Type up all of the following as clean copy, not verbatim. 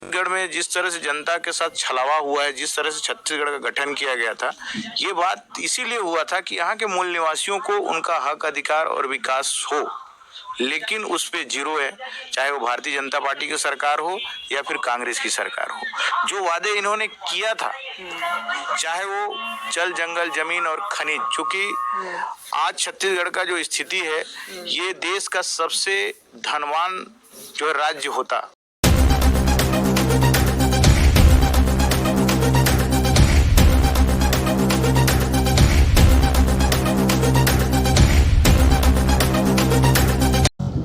छत्तीसगढ़ में जिस तरह से जनता के साथ छलावा हुआ है, जिस तरह से छत्तीसगढ़ का गठन किया गया था, ये बात इसीलिए हुआ था कि यहाँ के मूल निवासियों को उनका हक, अधिकार और विकास हो, लेकिन उस पे जीरो है। चाहे वो भारतीय जनता पार्टी की सरकार हो या फिर कांग्रेस की सरकार हो। जो वादे इन्होंने किया था, चाहे वो जल, जंगल, जमीन और खनिज, चूंकि आज छत्तीसगढ़ का जो स्थिति है, ये देश का सबसे धनवान जो राज्य होता।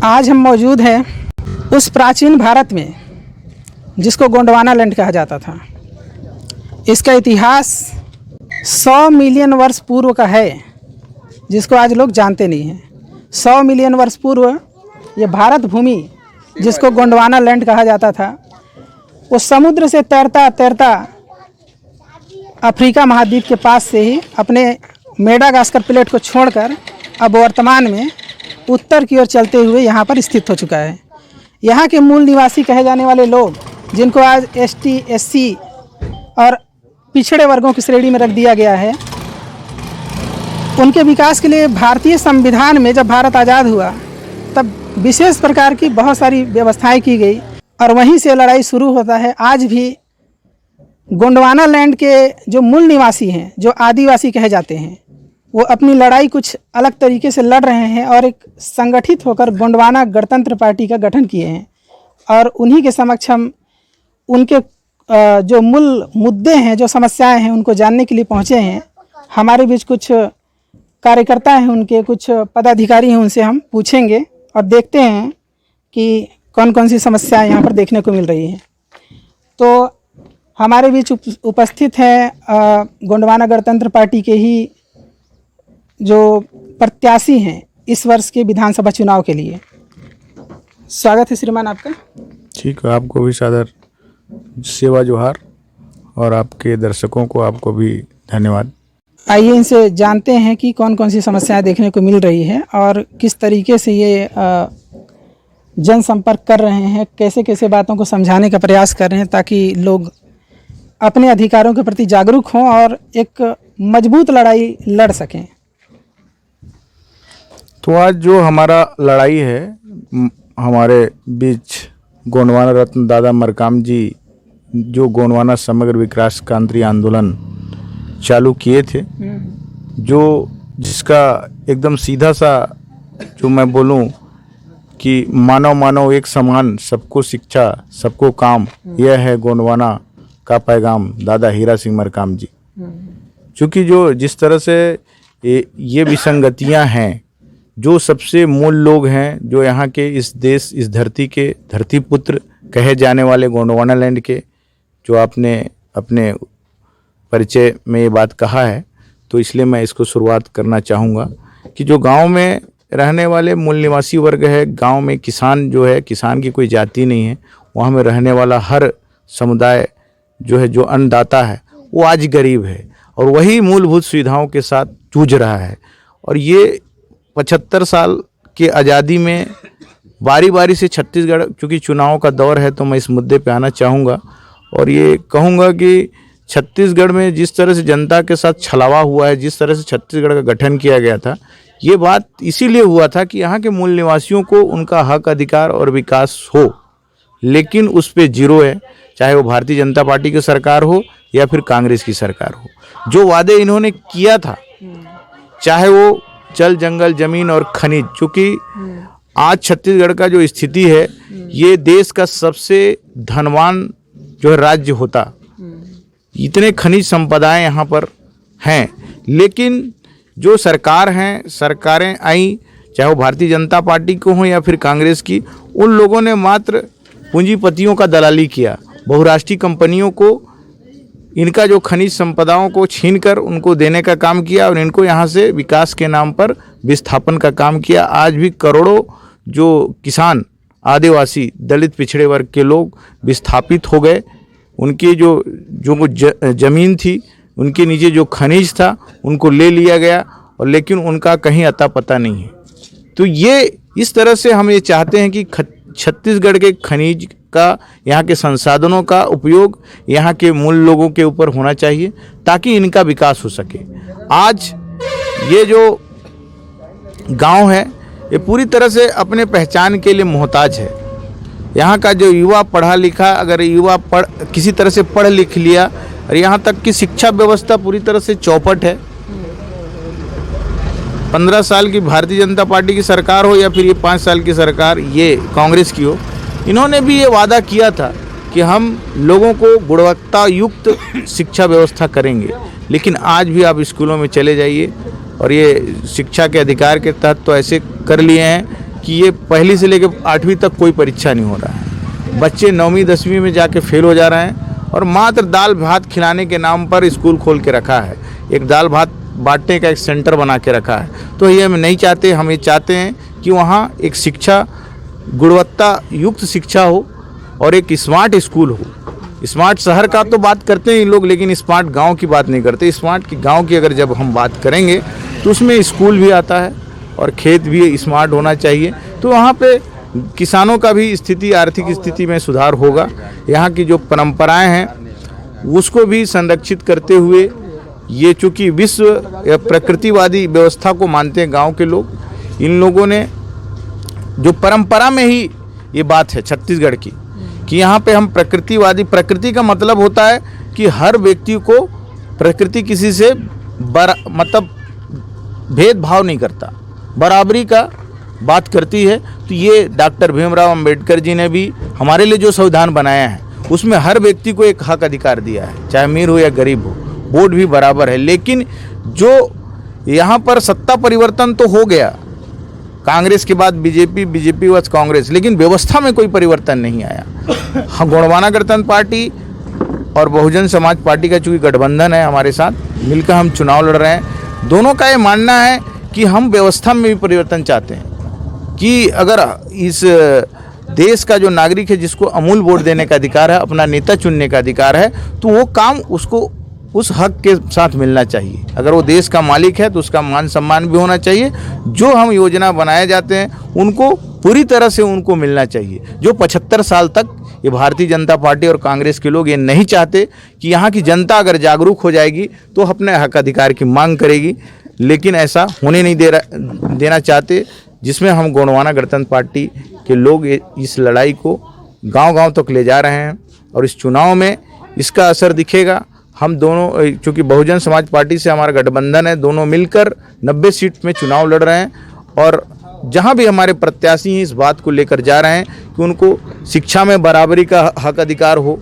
आज हम मौजूद हैं उस प्राचीन भारत में जिसको गोंडवाना लैंड कहा जाता था। इसका इतिहास 100 मिलियन वर्ष पूर्व का है, जिसको आज लोग जानते नहीं हैं। 100 मिलियन वर्ष पूर्व ये भारत भूमि, जिसको गोंडवाना लैंड कहा जाता था, वो समुद्र से तैरता तैरता अफ्रीका महाद्वीप के पास से ही अपने मेडागास्कर प्लेट को छोड़कर अब वर्तमान में उत्तर की ओर चलते हुए यहाँ पर स्थित हो चुका है। यहाँ के मूल निवासी कहे जाने वाले लोग, जिनको आज एसटी, एससी और पिछड़े वर्गों की श्रेणी में रख दिया गया है, उनके विकास के लिए भारतीय संविधान में जब भारत आज़ाद हुआ तब विशेष प्रकार की बहुत सारी व्यवस्थाएं की गई और वहीं से लड़ाई शुरू होता है। आज भी गोंडवाना लैंड के जो मूल निवासी हैं, जो आदिवासी कहे जाते हैं, वो अपनी लड़ाई कुछ अलग तरीके से लड़ रहे हैं और एक संगठित होकर गोंडवाना गणतंत्र पार्टी का गठन किए हैं। और उन्हीं के समक्ष हम उनके जो मूल मुद्दे हैं, जो समस्याएं हैं, उनको जानने के लिए पहुंचे हैं। हमारे बीच कुछ कार्यकर्ता हैं, उनके कुछ पदाधिकारी हैं, उनसे हम पूछेंगे और देखते हैं कि कौन कौन सी समस्याएं यहाँ पर देखने को मिल रही हैं। तो हमारे बीच उपस्थित हैं गोंडवाना गणतंत्र पार्टी के ही जो प्रत्याशी हैं इस वर्ष के विधानसभा चुनाव के लिए। स्वागत है श्रीमान आपका। ठीक है, आपको भी सादर सेवा जोहार और आपके दर्शकों को आपको भी धन्यवाद। आइए इनसे जानते हैं कि कौन कौन सी समस्याएं देखने को मिल रही है और किस तरीके से ये जनसंपर्क कर रहे हैं, कैसे कैसे बातों को समझाने का प्रयास कर रहे हैं ताकि लोग अपने अधिकारों के प्रति जागरूक हों और एक मजबूत लड़ाई लड़ सकें। तो आज जो हमारा लड़ाई है, हमारे बीच गोंडवाना रत्न दादा मरकाम जी जो गोंडवाना समग्र विकास क्रांति आंदोलन चालू किए थे, जो जिसका एकदम सीधा सा जो मैं बोलूं कि मानव मानव एक समान, सबको शिक्षा सबको काम, यह है गोंडवाना का पैगाम दादा हीरा सिंह मरकाम जी। क्योंकि जो जिस तरह से ये विसंगतियां हैं, जो सबसे मूल लोग हैं, जो यहाँ के इस देश, इस धरती के धरती पुत्र कहे जाने वाले गोंडवाना लैंड के, जो आपने अपने परिचय में ये बात कहा है, तो इसलिए मैं इसको शुरुआत करना चाहूँगा कि जो गांव में रहने वाले मूल निवासी वर्ग है, गांव में किसान जो है, किसान की कोई जाति नहीं है, वहाँ में रहने वाला हर समुदाय जो है, जो अन्नदाता है, वो आज गरीब है और वही मूलभूत सुविधाओं के साथ जूझ रहा है। और ये 75 साल के आज़ादी में बारी बारी से छत्तीसगढ़, चूँकि चुनाव का दौर है, तो मैं इस मुद्दे पे आना चाहूँगा और ये कहूँगा कि छत्तीसगढ़ में जिस तरह से जनता के साथ छलावा हुआ है, जिस तरह से छत्तीसगढ़ का गठन किया गया था, ये बात इसीलिए हुआ था कि यहाँ के मूल निवासियों को उनका हक, अधिकार और विकास हो, लेकिन उस पे जीरो है। चाहे वो भारतीय जनता पार्टी की सरकार हो या फिर कांग्रेस की सरकार हो। जो वादे इन्होंने किया था, चाहे वो जल, जंगल, जमीन और खनिज, चूँकि आज छत्तीसगढ़ का जो स्थिति है, ये देश का सबसे धनवान जो राज्य होता। इतने खनिज संपदाएं यहाँ पर हैं, लेकिन जो सरकार हैं, सरकारें आई, चाहे वो भारतीय जनता पार्टी को हो या फिर कांग्रेस की, उन लोगों ने मात्र पूंजीपतियों का दलाली किया, बहुराष्ट्रीय कंपनियों को इनका जो खनिज संपदाओं को छीनकर उनको देने का काम किया और इनको यहाँ से विकास के नाम पर विस्थापन का काम किया। आज भी करोड़ों जो किसान, आदिवासी, दलित, पिछड़े वर्ग के लोग विस्थापित हो गए। उनकी जो जमीन थी, उनके नीचे जो खनिज था, उनको ले लिया गया और लेकिन उनका कहीं अता पता नहीं है। तो ये इस तरह से हम ये चाहते हैं कि छत्तीसगढ़ के खनिज का, यहाँ के संसाधनों का उपयोग यहाँ के मूल लोगों के ऊपर होना चाहिए ताकि इनका विकास हो सके। आज ये जो गांव है ये पूरी तरह से अपने पहचान के लिए मोहताज है। यहाँ का जो युवा पढ़ा लिखा, अगर युवा किसी तरह से पढ़ लिख लिया, और यहाँ तक कि शिक्षा व्यवस्था पूरी तरह से चौपट है। 15 साल की भारतीय जनता पार्टी की सरकार हो या फिर ये 5 साल की सरकार ये कांग्रेस की हो, इन्होंने भी ये वादा किया था कि हम लोगों को गुणवत्ता युक्त शिक्षा व्यवस्था करेंगे, लेकिन आज भी आप स्कूलों में चले जाइए और ये शिक्षा के अधिकार के तहत तो ऐसे कर लिए हैं कि ये पहली से लेकर 8वीं तक कोई परीक्षा नहीं हो रहा है। बच्चे 9वीं 10वीं में जाके फेल हो जा रहे हैं और मात्र दाल भात खिलाने के नाम पर स्कूल खोल के रखा है, एक दाल भात बांटने का एक सेंटर बना के रखा है। तो ये हम नहीं चाहते, हम ये चाहते हैं कि वहाँ एक शिक्षा, गुणवत्ता युक्त शिक्षा हो और एक स्मार्ट स्कूल हो। स्मार्ट शहर का तो बात करते हैं लोग, लेकिन स्मार्ट गांव की बात नहीं करते। स्मार्ट की गांव की अगर जब हम बात करेंगे तो उसमें स्कूल भी आता है और खेत भी स्मार्ट होना चाहिए। तो वहाँ पे किसानों का भी स्थिति, आर्थिक स्थिति में सुधार होगा। यहाँ की जो परंपराएं हैं उसको भी संरक्षित करते हुए, ये चूँकि विश्व या प्रकृतिवादी व्यवस्था को मानते हैं गांव के लोग, इन लोगों ने जो परंपरा में ही ये बात है छत्तीसगढ़ की कि यहाँ पे हम प्रकृतिवादी, प्रकृति का मतलब होता है कि हर व्यक्ति को प्रकृति किसी से मतलब भेदभाव नहीं करता, बराबरी का बात करती है। तो ये डॉक्टर भीमराव अंबेडकर जी ने भी हमारे लिए जो संविधान बनाया है उसमें हर व्यक्ति को एक हक अधिकार दिया है, चाहे अमीर हो या गरीब हो, वोट भी बराबर है। लेकिन जो यहाँ पर सत्ता परिवर्तन तो हो गया, कांग्रेस के बाद बीजेपी, बीजेपी व कांग्रेस, लेकिन व्यवस्था में कोई परिवर्तन नहीं आया। हम गोंडवाना गणतंत्र पार्टी और बहुजन समाज पार्टी का चूँकि गठबंधन है, हमारे साथ मिलकर हम चुनाव लड़ रहे हैं। दोनों का ये मानना है कि हम व्यवस्था में भी परिवर्तन चाहते हैं कि अगर इस देश का जो नागरिक है जिसको अमूल वोट देने का अधिकार है, अपना नेता चुनने का अधिकार है, तो वो काम उसको उस हक के साथ मिलना चाहिए। अगर वो देश का मालिक है तो उसका मान सम्मान भी होना चाहिए। जो हम योजना बनाए जाते हैं उनको पूरी तरह से उनको मिलना चाहिए। जो 75 साल तक ये भारतीय जनता पार्टी और कांग्रेस के लोग ये नहीं चाहते कि यहाँ की जनता अगर जागरूक हो जाएगी तो अपने हक अधिकार की मांग करेगी, लेकिन ऐसा होने नहीं देना चाहते, जिसमें हम गोंडवाना गणतंत्र पार्टी के लोग इस लड़ाई को गांव-गांव तक ले जा रहे हैं और इस चुनाव में इसका असर दिखेगा। हम दोनों, चूँकि बहुजन समाज पार्टी से हमारा गठबंधन है, दोनों मिलकर 90 सीट में चुनाव लड़ रहे हैं और जहां भी हमारे प्रत्याशी हैं इस बात को लेकर जा रहे हैं कि उनको शिक्षा में बराबरी का हक अधिकार हो,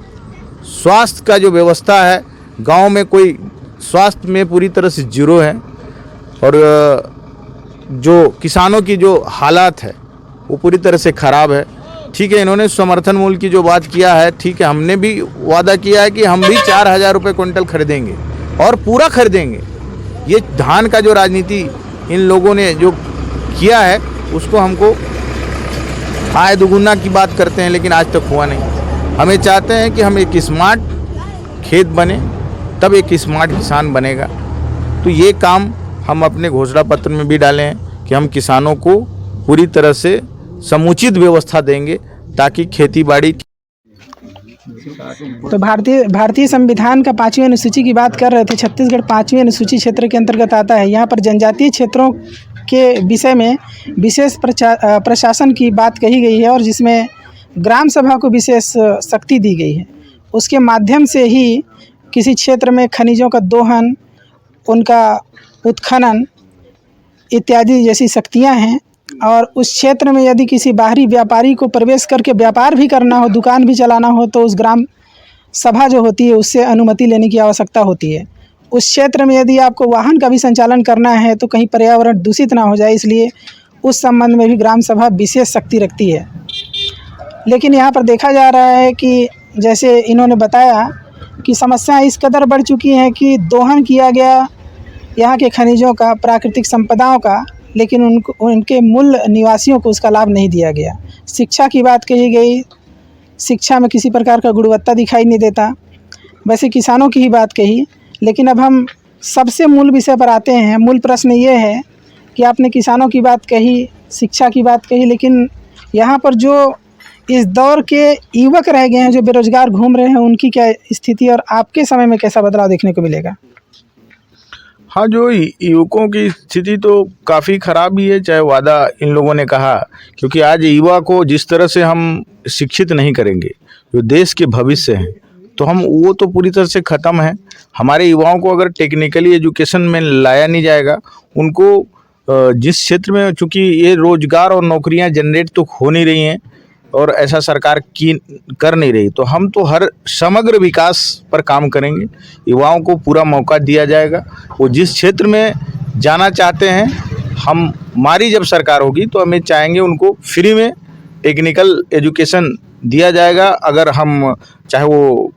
स्वास्थ्य का जो व्यवस्था है गांव में, कोई स्वास्थ्य में पूरी तरह से जीरो है, और जो किसानों की जो हालात है वो पूरी तरह से ख़राब है। ठीक है, इन्होंने समर्थन मूल्य की जो बात किया है, ठीक है, हमने भी वादा किया है कि हम भी 4000 रुपये क्विंटल खरीदेंगे और पूरा खरीदेंगे। ये धान का जो राजनीति इन लोगों ने जो किया है उसको हमको आय दुगुना की बात करते हैं, लेकिन आज तक हुआ नहीं। हमें चाहते हैं कि हम एक स्मार्ट खेत बने, तब एक स्मार्ट किसान बनेगा। तो ये काम हम अपने घोषणा पत्र में भी डाले हैं कि हम किसानों को पूरी तरह से समुचित व्यवस्था देंगे ताकि खेती बाड़ी। तो भारतीय संविधान का 5वीं अनुसूची की बात कर रहे थे। छत्तीसगढ़ 5वीं अनुसूची क्षेत्र के अंतर्गत आता है। यहाँ पर जनजातीय क्षेत्रों के विषय में विशेष प्रशासन की बात कही गई है और जिसमें ग्राम सभा को विशेष शक्ति दी गई है। उसके माध्यम से ही किसी क्षेत्र में खनिजों का दोहन, उनका उत्खनन इत्यादि जैसी शक्तियाँ हैं, और उस क्षेत्र में यदि किसी बाहरी व्यापारी को प्रवेश करके व्यापार भी करना हो, दुकान भी चलाना हो, तो उस ग्राम सभा जो होती है उससे अनुमति लेने की आवश्यकता होती है। उस क्षेत्र में यदि आपको वाहन का भी संचालन करना है तो कहीं पर्यावरण दूषित ना हो जाए, इसलिए उस संबंध में भी ग्राम सभा विशेष शक्ति रखती है। लेकिन यहाँ पर देखा जा रहा है कि जैसे इन्होंने बताया कि समस्याएं इस कदर बढ़ चुकी हैं कि दोहन किया गया यहाँ के खनिजों का, प्राकृतिक संपदाओं का, लेकिन उनके मूल निवासियों को उसका लाभ नहीं दिया गया। शिक्षा की बात कही गई, शिक्षा में किसी प्रकार का गुणवत्ता दिखाई नहीं देता। वैसे किसानों की ही बात कही, लेकिन अब हम सबसे मूल विषय पर आते हैं। मूल प्रश्न ये है कि आपने किसानों की बात कही, शिक्षा की बात कही, लेकिन यहाँ पर जो इस दौर के युवक रह गए हैं जो बेरोजगार घूम रहे हैं, उनकी क्या स्थिति और आपके समय में कैसा बदलाव देखने को मिलेगा? हाँ, जो युवकों की स्थिति तो काफ़ी ख़राब ही है, चाहे वादा इन लोगों ने कहा, क्योंकि आज युवा को जिस तरह से हम शिक्षित नहीं करेंगे, जो देश के भविष्य हैं, तो हम वो तो पूरी तरह से ख़त्म है। हमारे युवाओं को अगर टेक्निकली एजुकेशन में लाया नहीं जाएगा, उनको जिस क्षेत्र में, चूँकि ये रोज़गार और नौकरियां जनरेट तो हो नहीं रही हैं और ऐसा सरकार की कर नहीं रही, तो हम तो हर समग्र विकास पर काम करेंगे। युवाओं को पूरा मौका दिया जाएगा, वो जिस क्षेत्र में जाना चाहते हैं, हमारी जब सरकार होगी तो हमें चाहेंगे उनको फ्री में टेक्निकल एजुकेशन दिया जाएगा। अगर हम चाहे वो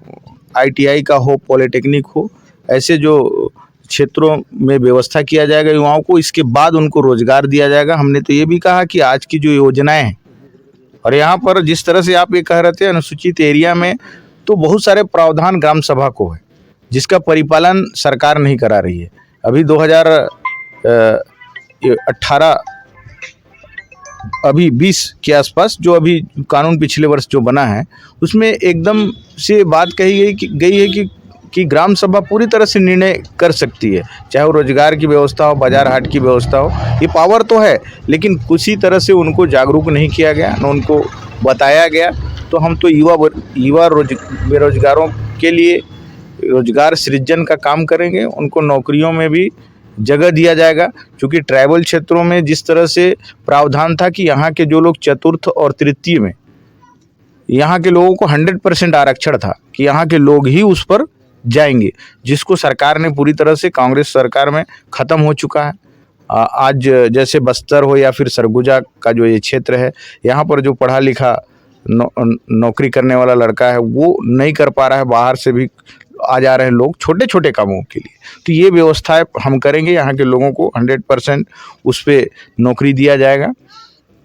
ITI का हो, पॉलिटेक्निक हो, ऐसे जो क्षेत्रों में व्यवस्था किया जाएगा युवाओं को, इसके बाद उनको रोजगार दिया जाएगा। हमने तो ये भी कहा कि आज की जो योजनाएं हैं, और यहाँ पर जिस तरह से आप ये कह रहे थे अनुसूचित एरिया में, तो बहुत सारे प्रावधान ग्राम सभा को है जिसका परिपालन सरकार नहीं करा रही है। अभी 2018 अभी 20 के आसपास जो अभी कानून पिछले वर्ष जो बना है, उसमें एकदम से बात कही गई है कि ग्राम सभा पूरी तरह से निर्णय कर सकती है, चाहे वो रोजगार की व्यवस्था हो, बाजार हाट की व्यवस्था हो। ये पावर तो है, लेकिन किसी तरह से उनको जागरूक नहीं किया गया, न उनको बताया गया। तो हम तो युवा बेरोजगारों के लिए रोजगार सृजन का काम करेंगे, उनको नौकरियों में भी जगह दिया जाएगा। क्योंकि ट्राइबल क्षेत्रों में जिस तरह से प्रावधान था कि यहाँ के जो लोग चतुर्थ और तृतीय में, यहाँ के लोगों को 100% आरक्षण था कि यहाँ के लोग ही उस पर जाएंगे, जिसको सरकार ने पूरी तरह से, कांग्रेस सरकार में ख़त्म हो चुका है। आज जैसे बस्तर हो या फिर सरगुजा का जो ये क्षेत्र है, यहाँ पर जो पढ़ा लिखा नौकरी करने वाला लड़का है वो नहीं कर पा रहा है, बाहर से भी आ जा रहे हैं लोग छोटे छोटे कामों के लिए। तो ये व्यवस्थाएं हम करेंगे, यहाँ के लोगों को 100% उस पर नौकरी दिया जाएगा।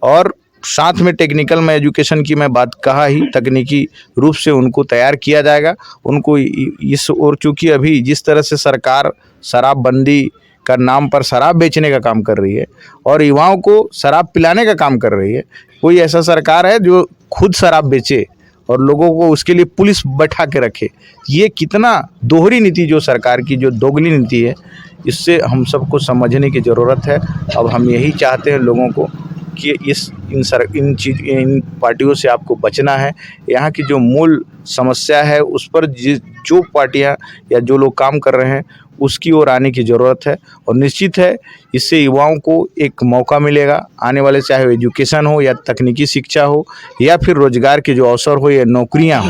और साथ में टेक्निकल में एजुकेशन की मैं बात कहा ही, तकनीकी रूप से उनको तैयार किया जाएगा। उनको इस, और चूँकि अभी जिस तरह से सरकार शराबबंदी का नाम पर शराब बेचने का काम कर रही है और युवाओं को शराब पिलाने का काम कर रही है, कोई ऐसा सरकार है जो खुद शराब बेचे और लोगों को उसके लिए पुलिस बैठा के रखे? ये कितना दोहरी नीति जो सरकार की जो दोगली नीति है, इससे हम सबको समझने की ज़रूरत है। अब हम यही चाहते हैं लोगों को कि इन पार्टियों से आपको बचना है। यहाँ की जो मूल समस्या है उस पर जो पार्टियाँ या जो लोग काम कर रहे हैं उसकी ओर आने की ज़रूरत है। और निश्चित है इससे युवाओं को एक मौका मिलेगा आने वाले, चाहे एजुकेशन हो या तकनीकी शिक्षा हो या फिर रोजगार के जो अवसर हो या नौकरियां हो,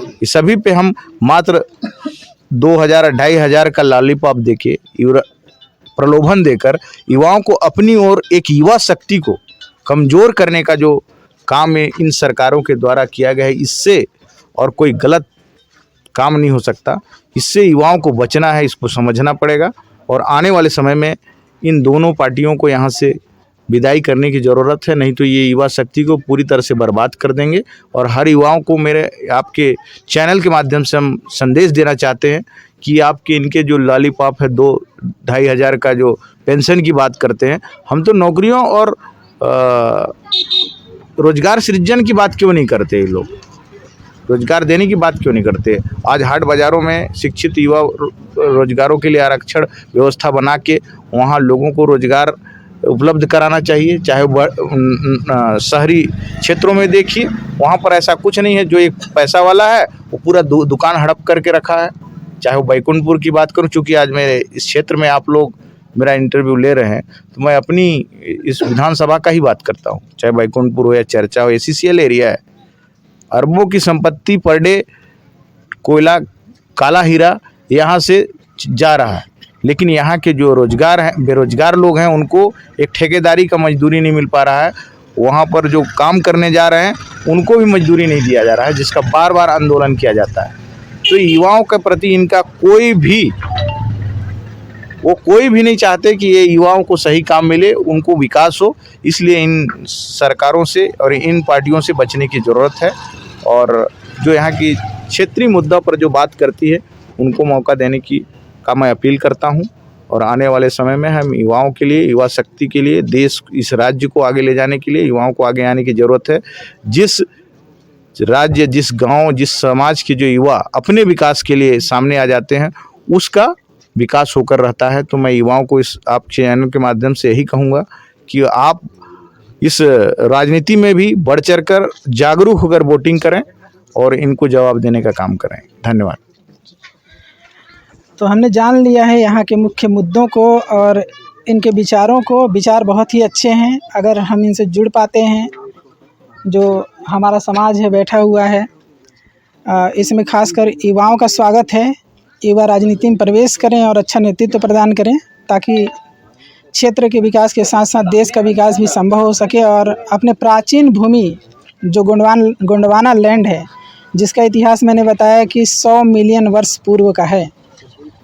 ये सभी पे हम मात्र 2,000-2,500 का लॉलीपॉप देके, प्रलोभन देकर युवाओं को अपनी ओर, एक युवा शक्ति को कमज़ोर करने का जो काम है इन सरकारों के द्वारा किया गया है, इससे और कोई गलत काम नहीं हो सकता। इससे युवाओं को बचना है, इसको समझना पड़ेगा। और आने वाले समय में इन दोनों पार्टियों को यहाँ से विदाई करने की ज़रूरत है, नहीं तो ये युवा शक्ति को पूरी तरह से बर्बाद कर देंगे। और हर युवाओं को मेरे आपके चैनल के माध्यम से हम संदेश देना चाहते हैं कि आपके इनके जो लॉलीपॉप है 2,000-2,500 का जो पेंशन की बात करते हैं, हम तो नौकरियों और रोजगार सृजन की बात क्यों नहीं करते? ये लोग रोजगार देने की बात क्यों नहीं करते? आज हाट बाज़ारों में शिक्षित युवा रोजगारों के लिए आरक्षण व्यवस्था बना के वहाँ लोगों को रोजगार उपलब्ध कराना चाहिए। चाहे शहरी क्षेत्रों में देखिए, वहाँ पर ऐसा कुछ नहीं है। जो एक पैसा वाला है वो पूरा दुकान हड़प करके रखा है। चाहे वो बैकुंठपुर की बात करूँ, चूँकि आज मेरे इस क्षेत्र में आप लोग मेरा इंटरव्यू ले रहे हैं, तो मैं अपनी इस विधानसभा का ही बात करता हूँ। चाहे बैकुंठपुर हो या चर्चा हो, ACCL एरिया है, अरबों की संपत्ति पर डे कोयला, काला हीरा यहाँ से जा रहा है। लेकिन यहाँ के जो रोजगार हैं, बेरोजगार लोग हैं, उनको एक ठेकेदारी का मजदूरी नहीं मिल पा रहा है। वहाँ पर जो काम करने जा रहे हैं उनको भी मजदूरी नहीं दिया जा रहा है, जिसका बार बार आंदोलन किया जाता है। तो युवाओं के प्रति इनका कोई भी नहीं चाहते कि ये युवाओं को सही काम मिले, उनको विकास हो। इसलिए इन सरकारों से और इन पार्टियों से बचने की ज़रूरत है। और जो यहाँ की क्षेत्रीय मुद्दा पर जो बात करती है उनको मौका देने की का मैं अपील करता हूँ। और आने वाले समय में हम युवाओं के लिए, युवा शक्ति के लिए, देश, इस राज्य को आगे ले जाने के लिए युवाओं को आगे आने की ज़रूरत है। जिस राज्य, जिस गांव, जिस समाज के जो युवा अपने विकास के लिए सामने आ जाते हैं, उसका विकास होकर रहता है। तो मैं युवाओं को इस आप चैनल के माध्यम से यही कहूँगा कि आप इस राजनीति में भी बढ़ चढ़कर जागरूक होकर वोटिंग करें और इनको जवाब देने का काम करें। धन्यवाद। तो हमने जान लिया है यहाँ के मुख्य मुद्दों को और इनके विचारों को। विचार बहुत ही अच्छे हैं, अगर हम इनसे जुड़ पाते हैं। जो हमारा समाज है बैठा हुआ है, इसमें खासकर युवाओं का स्वागत है। युवा राजनीति में प्रवेश करें और अच्छा नेतृत्व प्रदान करें, ताकि क्षेत्र के विकास के साथ साथ देश का विकास भी संभव हो सके। और अपने प्राचीन भूमि जो गोंडवाना लैंड है, जिसका इतिहास मैंने बताया कि 100 मिलियन वर्ष पूर्व का है।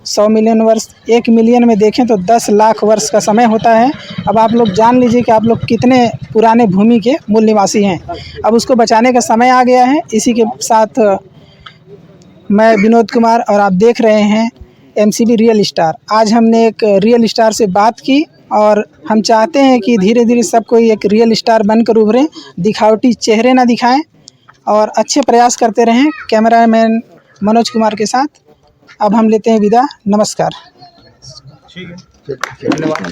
100 मिलियन वर्ष, 1 मिलियन में देखें तो 10 लाख वर्ष का समय होता है। अब आप लोग जान लीजिए कि आप लोग कितने पुराने भूमि के मूल निवासी हैं। अब उसको बचाने का समय आ गया है। इसी के साथ मैं विनोद कुमार और आप देख रहे हैं MCB रियल स्टार। आज हमने एक रियल स्टार से बात की और हम चाहते हैं कि धीरे धीरे सब कोई एक रियल स्टार बनकर उभरें, दिखावटी चेहरे ना दिखाएं और अच्छे प्रयास करते रहें। कैमरामैन मनोज कुमार के साथ अब हम लेते हैं विदा। नमस्कार। ठीक है, धन्यवाद।